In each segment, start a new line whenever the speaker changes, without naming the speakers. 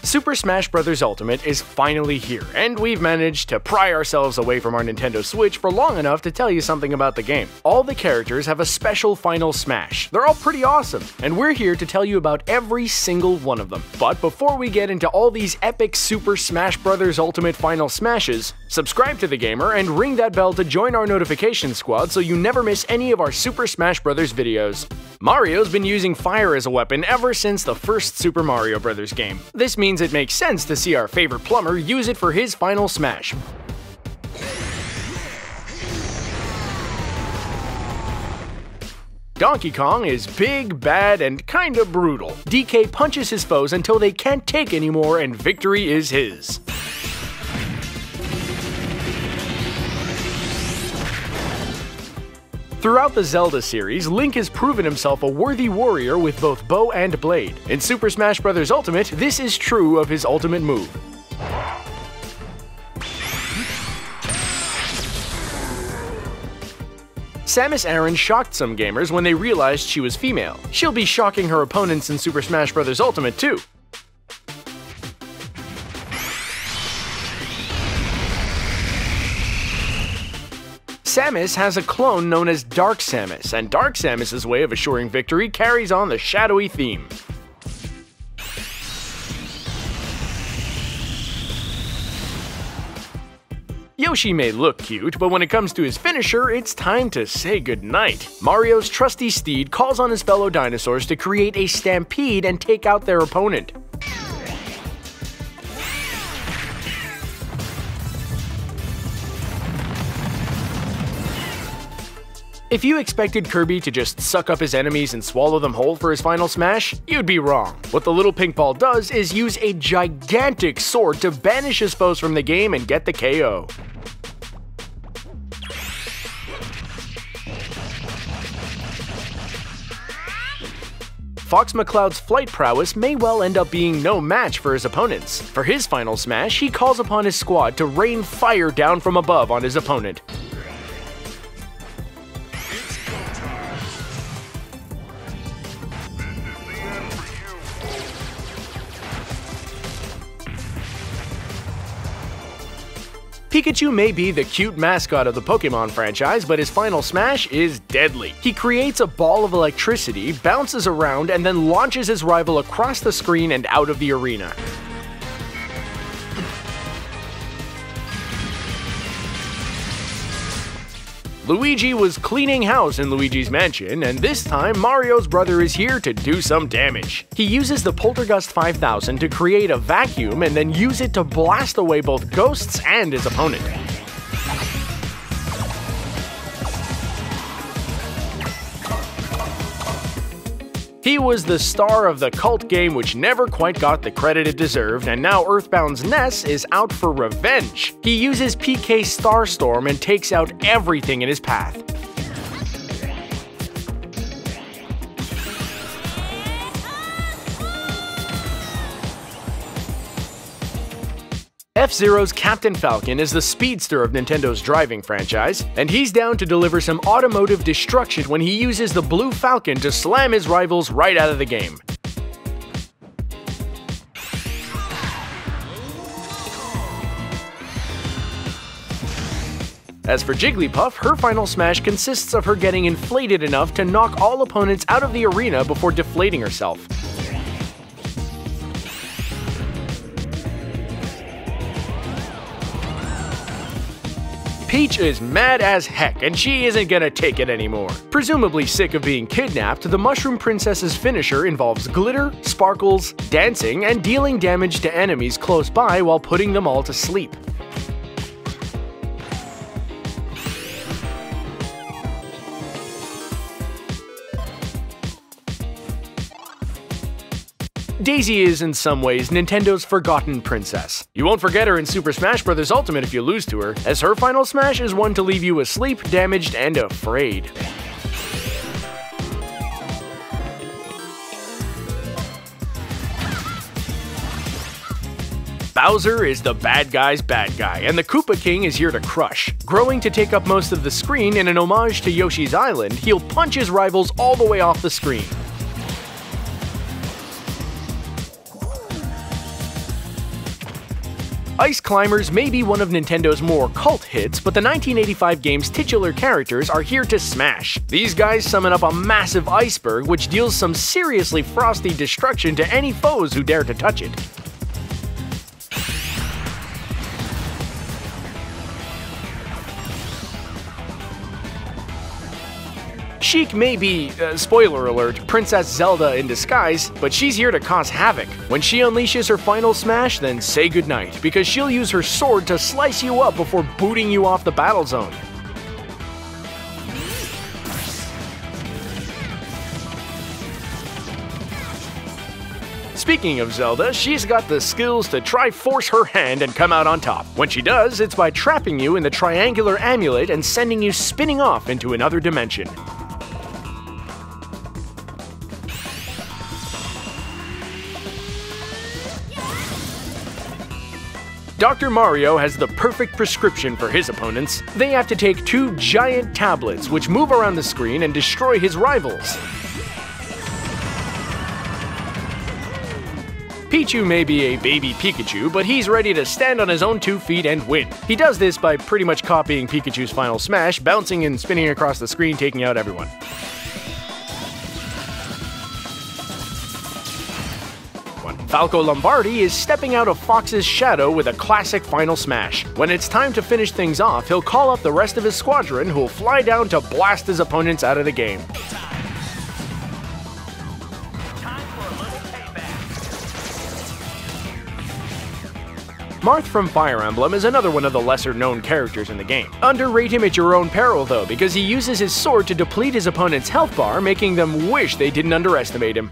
Super Smash Bros. Ultimate is finally here, and we've managed to pry ourselves away from our Nintendo Switch for long enough to tell you something about the game. All the characters have a special final smash. They're all pretty awesome, and we're here to tell you about every single one of them. But before we get into all these epic Super Smash Bros. Ultimate final smashes, subscribe to TheGamer and ring that bell to join our notification squad so you never miss any of our Super Smash Bros. Videos. Mario's been using fire as a weapon ever since the first Super Mario Bros. Game. This means it makes sense to see our favorite plumber use it for his final smash. Donkey Kong is big, bad, and kinda brutal. DK punches his foes until they can't take anymore and victory is his. Throughout the Zelda series, Link has proven himself a worthy warrior with both bow and blade. In Super Smash Bros. Ultimate, this is true of his ultimate move. Samus Aran shocked some gamers when they realized she was female. She'll be shocking her opponents in Super Smash Bros. Ultimate too. Samus has a clone known as Dark Samus, and Dark Samus's way of assuring victory carries on the shadowy theme. Yoshi may look cute, but when it comes to his finisher, it's time to say goodnight. Mario's trusty steed calls on his fellow dinosaurs to create a stampede and take out their opponent. If you expected Kirby to just suck up his enemies and swallow them whole for his final smash, you'd be wrong. What the little pink ball does is use a gigantic sword to banish his foes from the game and get the KO. Fox McCloud's flight prowess may well end up being no match for his opponents. For his final smash, he calls upon his squad to rain fire down from above on his opponent. Pikachu may be the cute mascot of the Pokémon franchise, but his final smash is deadly. He creates a ball of electricity, bounces around, and then launches his rival across the screen and out of the arena. Luigi was cleaning house in Luigi's Mansion, and this time Mario's brother is here to do some damage. He uses the Poltergust 5000 to create a vacuum and then use it to blast away both ghosts and his opponent. He was the star of the cult game which never quite got the credit it deserved, and now Earthbound's Ness is out for revenge. He uses PK Starstorm and takes out everything in his path. F-Zero's Captain Falcon is the speedster of Nintendo's driving franchise, and he's down to deliver some automotive destruction when he uses the Blue Falcon to slam his rivals right out of the game. As for Jigglypuff, her final smash consists of her getting inflated enough to knock all opponents out of the arena before deflating herself. Peach is mad as heck, and she isn't gonna take it anymore. Presumably sick of being kidnapped, the Mushroom Princess's finisher involves glitter, sparkles, dancing, and dealing damage to enemies close by while putting them all to sleep. Daisy is in some ways Nintendo's forgotten princess. You won't forget her in Super Smash Bros. Ultimate if you lose to her, as her final smash is one to leave you asleep, damaged, and afraid. Bowser is the bad guy's bad guy, and the Koopa King is here to crush. Growing to take up most of the screen in an homage to Yoshi's Island, he'll punch his rivals all the way off the screen. Ice Climbers may be one of Nintendo's more cult hits, but the 1985 game's titular characters are here to smash. These guys summon up a massive iceberg which deals some seriously frosty destruction to any foes who dare to touch it. Sheik may be, spoiler alert, Princess Zelda in disguise, but she's here to cause havoc. When she unleashes her final smash, then say goodnight, because she'll use her sword to slice you up before booting you off the battle zone. Speaking of Zelda, she's got the skills to try force her hand and come out on top. When she does, it's by trapping you in the triangular amulet and sending you spinning off into another dimension. Dr. Mario has the perfect prescription for his opponents. They have to take 2 giant tablets which move around the screen and destroy his rivals. Pichu may be a baby Pikachu, but he's ready to stand on his own 2 feet and win. He does this by pretty much copying Pikachu's final smash, bouncing and spinning across the screen, taking out everyone. Falco Lombardi is stepping out of Fox's shadow with a classic final smash. When it's time to finish things off, he'll call up the rest of his squadron who'll fly down to blast his opponents out of the game. Marth from Fire Emblem is another one of the lesser-known characters in the game. Underrate him at your own peril though, because he uses his sword to deplete his opponent's health bar, making them wish they didn't underestimate him.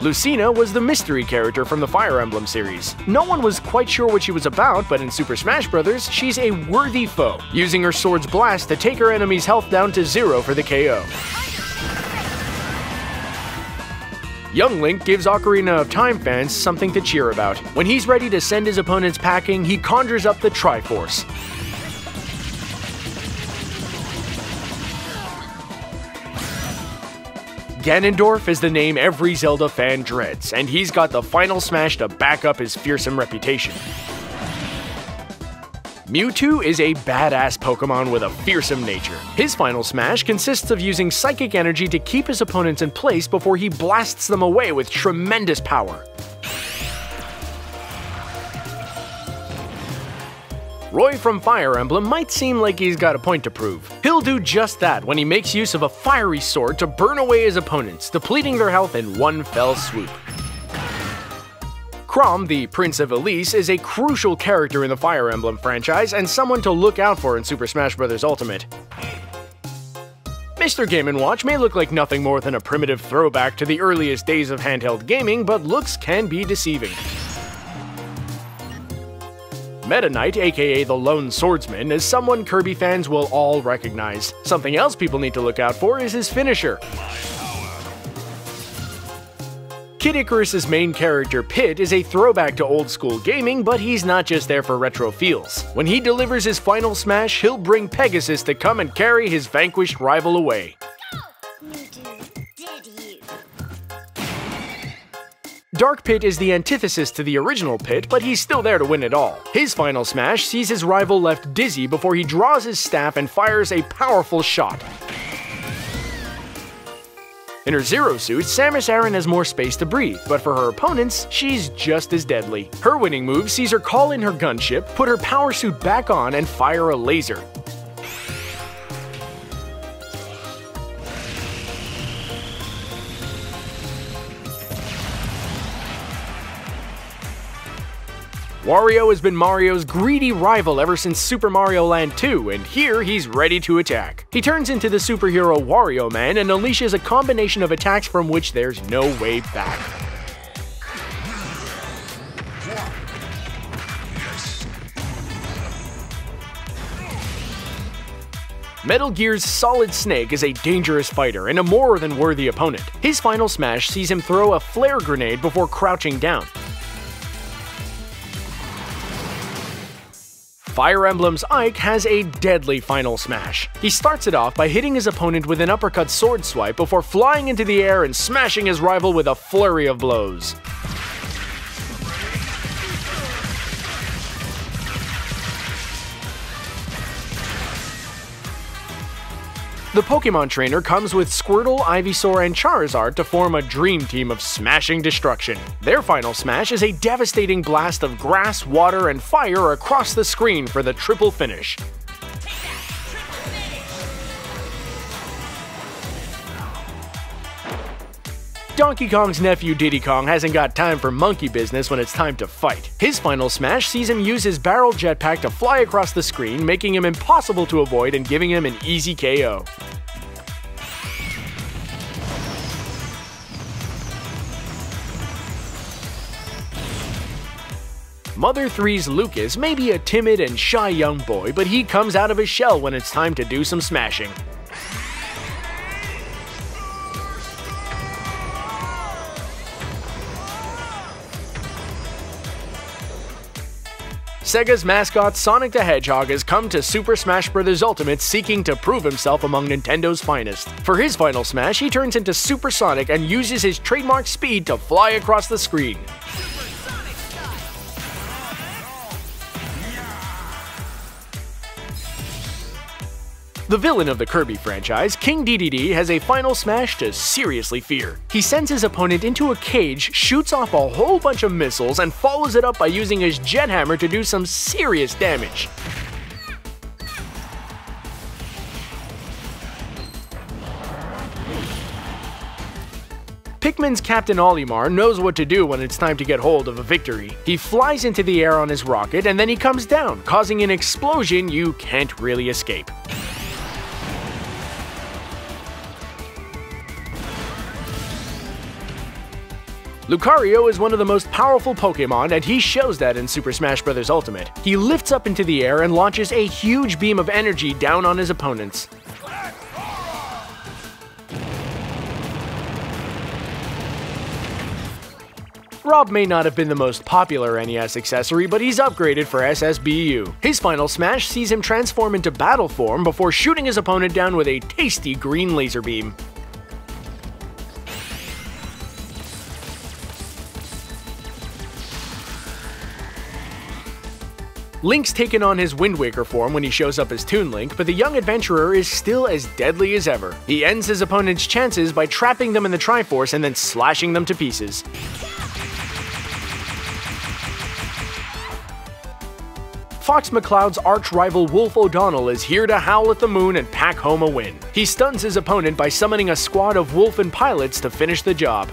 Lucina was the mystery character from the Fire Emblem series. No one was quite sure what she was about, but in Super Smash Bros., she's a worthy foe, using her sword's blast to take her enemy's health down to 0 for the KO. Young Link gives Ocarina of Time fans something to cheer about. When he's ready to send his opponents packing, he conjures up the Triforce. Ganondorf is the name every Zelda fan dreads, and he's got the final smash to back up his fearsome reputation. Mewtwo is a badass Pokemon with a fearsome nature. His final smash consists of using psychic energy to keep his opponents in place before he blasts them away with tremendous power. Roy from Fire Emblem might seem like he's got a point to prove. He'll do just that when he makes use of a fiery sword to burn away his opponents, depleting their health in one fell swoop. Chrom, the Prince of Elise, is a crucial character in the Fire Emblem franchise and someone to look out for in Super Smash Bros. Ultimate. Mr. Game & Watch may look like nothing more than a primitive throwback to the earliest days of handheld gaming, but looks can be deceiving. Meta Knight, aka the Lone Swordsman, is someone Kirby fans will all recognize. Something else people need to look out for is his finisher. Kid Icarus's main character, Pit, is a throwback to old-school gaming, but he's not just there for retro feels. When he delivers his final smash, he'll bring Pegasus to come and carry his vanquished rival away. Dark Pit is the antithesis to the original Pit, but he's still there to win it all. His final smash sees his rival left dizzy before he draws his staff and fires a powerful shot. In her Zero suit, Samus Aran has more space to breathe, but for her opponents, she's just as deadly. Her winning move sees her call in her gunship, put her power suit back on, and fire a laser. Wario has been Mario's greedy rival ever since Super Mario Land 2, and here he's ready to attack. He turns into the superhero Wario Man and unleashes a combination of attacks from which there's no way back. Metal Gear's Solid Snake is a dangerous fighter and a more than worthy opponent. His final smash sees him throw a flare grenade before crouching down. Fire Emblem's Ike has a deadly final smash. He starts it off by hitting his opponent with an uppercut sword swipe before flying into the air and smashing his rival with a flurry of blows. The Pokemon trainer comes with Squirtle, Ivysaur, and Charizard to form a dream team of smashing destruction. Their final smash is a devastating blast of grass, water, and fire across the screen for the triple finish. Donkey Kong's nephew Diddy Kong hasn't got time for monkey business when it's time to fight. His final smash sees him use his barrel jetpack to fly across the screen, making him impossible to avoid and giving him an easy KO. Mother 3's Lucas may be a timid and shy young boy, but he comes out of his shell when it's time to do some smashing. Sega's mascot Sonic the Hedgehog has come to Super Smash Bros. Ultimate seeking to prove himself among Nintendo's finest. For his final smash, he turns into Super Sonic and uses his trademark speed to fly across the screen. The villain of the Kirby franchise, King Diddy, has a final smash to seriously fear. He sends his opponent into a cage, shoots off a whole bunch of missiles, and follows it up by using his jet hammer to do some serious damage. Pikmin's Captain Olimar knows what to do when it's time to get hold of a victory. He flies into the air on his rocket, and then he comes down, causing an explosion you can't really escape. Lucario is one of the most powerful Pokemon, and he shows that in Super Smash Bros. Ultimate. He lifts up into the air and launches a huge beam of energy down on his opponents. Rob may not have been the most popular NES accessory, but he's upgraded for SSBU. His final smash sees him transform into battle form before shooting his opponent down with a tasty green laser beam. Link's taken on his Wind Waker form when he shows up as Toon Link, but the young adventurer is still as deadly as ever. He ends his opponent's chances by trapping them in the Triforce and then slashing them to pieces. Fox McCloud's arch-rival Wolf O'Donnell is here to howl at the moon and pack home a win. He stuns his opponent by summoning a squad of Wolf and pilots to finish the job.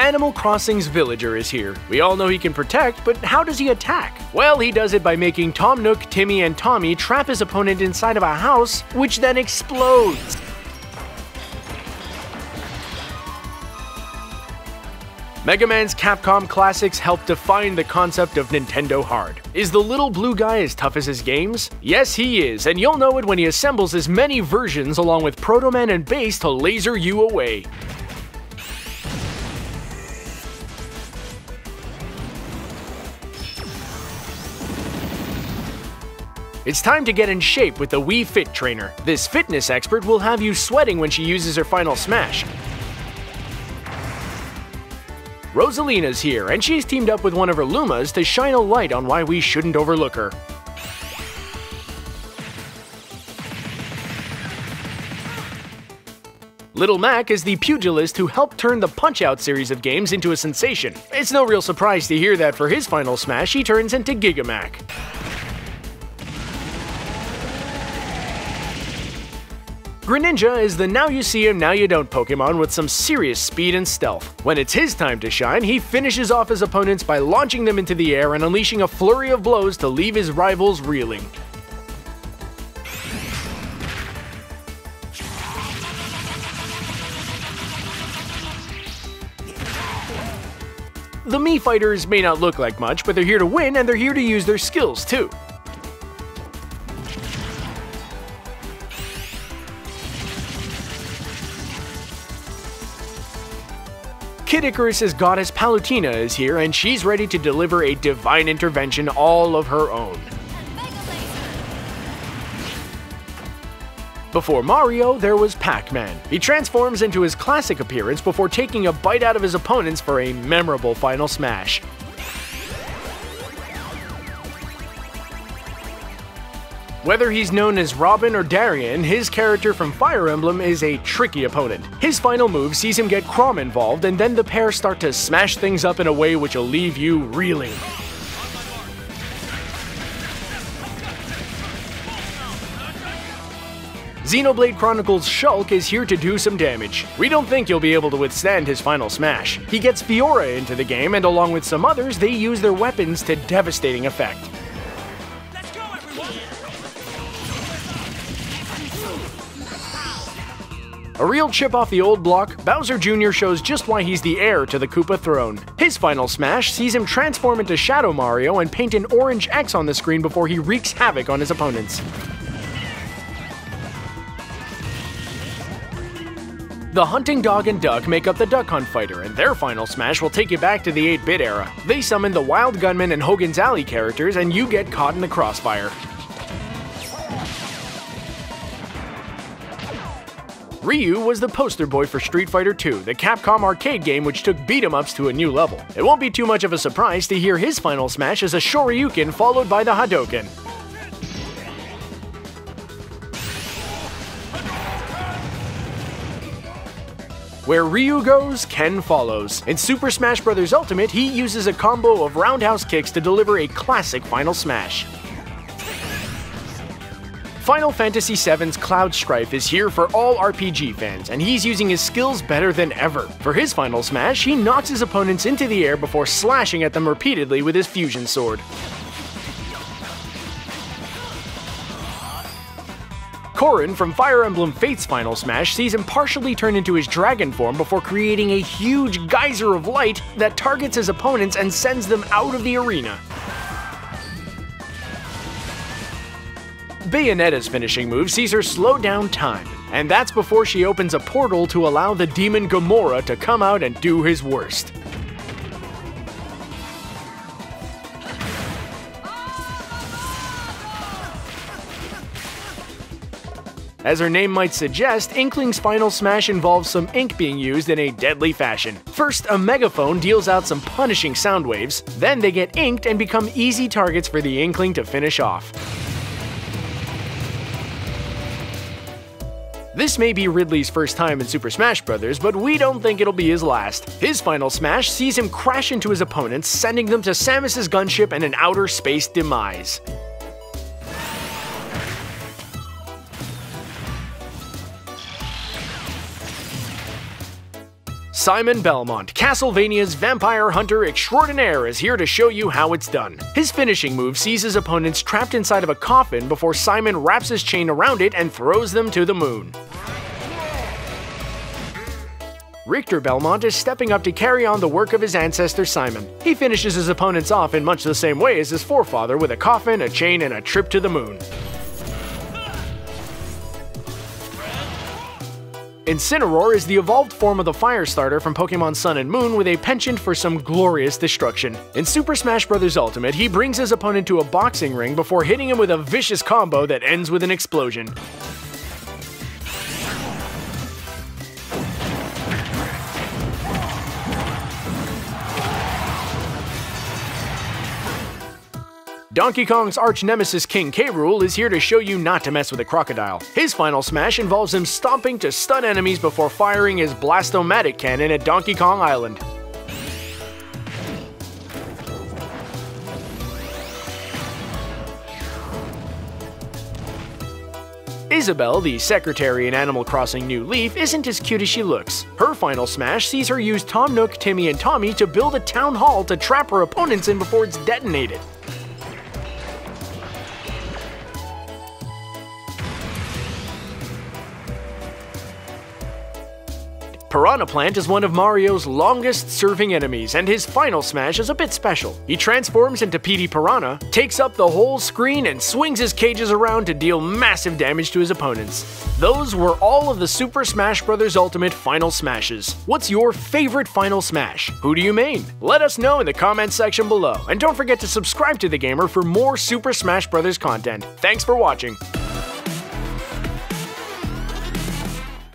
Animal Crossing's Villager is here. We all know he can protect, but how does he attack? Well, he does it by making Tom Nook, Timmy, and Tommy trap his opponent inside of a house, which then explodes. Mega Man's Capcom Classics helped define the concept of Nintendo Hard. Is the little blue guy as tough as his games? Yes, he is, and you'll know it when he assembles his many versions along with Proto Man and Bass to laser you away. It's time to get in shape with the Wii Fit Trainer. This fitness expert will have you sweating when she uses her final smash. Rosalina's here, and she's teamed up with one of her Lumas to shine a light on why we shouldn't overlook her. Little Mac is the pugilist who helped turn the Punch-Out series of games into a sensation. It's no real surprise to hear that for his final smash, he turns into Gigamac. Greninja is the now you see him, now you don't Pokemon with some serious speed and stealth. When it's his time to shine, he finishes off his opponents by launching them into the air and unleashing a flurry of blows to leave his rivals reeling. The Mii fighters may not look like much, but they're here to win and they're here to use their skills too. Kid Icarus's goddess Palutena is here, and she's ready to deliver a divine intervention all of her own. Before Mario, there was Pac-Man. He transforms into his classic appearance before taking a bite out of his opponents for a memorable final smash. Whether he's known as Robin or Darien, his character from Fire Emblem is a tricky opponent. His final move sees him get Chrom involved, and then the pair start to smash things up in a way which will leave you reeling. Xenoblade Chronicles Shulk is here to do some damage. We don't think you'll be able to withstand his final smash. He gets Fiora into the game, and along with some others, they use their weapons to devastating effect.
Let's go, everyone!
A real chip off the old block, Bowser Jr. shows just why he's the heir to the Koopa throne. His final smash sees him transform into Shadow Mario and paint an orange X on the screen before he wreaks havoc on his opponents. The Hunting Dog and Duck make up the Duck Hunt Fighter, and their final smash will take you back to the 8-bit era. They summon the Wild Gunman and Hogan's Alley characters, and you get caught in the crossfire. Ryu was the poster boy for Street Fighter II, the Capcom arcade game which took beat-em-ups to a new level. It won't be too much of a surprise to hear his final smash as a Shoryuken followed by the Hadoken. Where Ryu goes, Ken follows. In Super Smash Bros. Ultimate, he uses a combo of roundhouse kicks to deliver a classic final smash. Final Fantasy VII's Cloud Strife is here for all RPG fans, and he's using his skills better than ever. For his final smash, he knocks his opponents into the air before slashing at them repeatedly with his fusion sword. Corrin from Fire Emblem Fate's final smash sees him partially turn into his dragon form before creating a huge geyser of light that targets his opponents and sends them out of the arena. Bayonetta's finishing move sees her slow down time, and that's before she opens a portal to allow the demon Gamora to come out and do his worst. As her name might suggest, Inkling's final smash involves some ink being used in a deadly fashion. First, a megaphone deals out some punishing sound waves, then they get inked and become easy targets for the Inkling to finish off. This may be Ridley's first time in Super Smash Bros., but we don't think it'll be his last. His final smash sees him crash into his opponents, sending them to Samus's gunship and an outer space demise. Simon Belmont, Castlevania's vampire hunter extraordinaire, is here to show you how it's done. His finishing move sees his opponents trapped inside of a coffin before Simon wraps his chain around it and throws them to the moon. Richter Belmont is stepping up to carry on the work of his ancestor Simon. He finishes his opponents off in much the same way as his forefather, with a coffin, a chain, and a trip to the moon. Incineroar is the evolved form of the fire starter from Pokemon Sun and Moon with a penchant for some glorious destruction. In Super Smash Bros. Ultimate, he brings his opponent to a boxing ring before hitting him with a vicious combo that ends with an explosion. Donkey Kong's arch-nemesis King K. Rool is here to show you not to mess with a crocodile. His final smash involves him stomping to stun enemies before firing his Blastomatic cannon at Donkey Kong Island. Isabelle, the secretary in Animal Crossing New Leaf, isn't as cute as she looks. Her final smash sees her use Tom Nook, Timmy, and Tommy to build a town hall to trap her opponents in before it's detonated. Piranha Plant is one of Mario's longest-serving enemies, and his final smash is a bit special. He transforms into Petey Piranha, takes up the whole screen, and swings his cages around to deal massive damage to his opponents. Those were all of the Super Smash Bros. Ultimate final smashes. What's your favorite final smash? Who do you main? Let us know in the comments section below, and don't forget to subscribe to The Gamer for more Super Smash Bros. Content. Thanks for watching.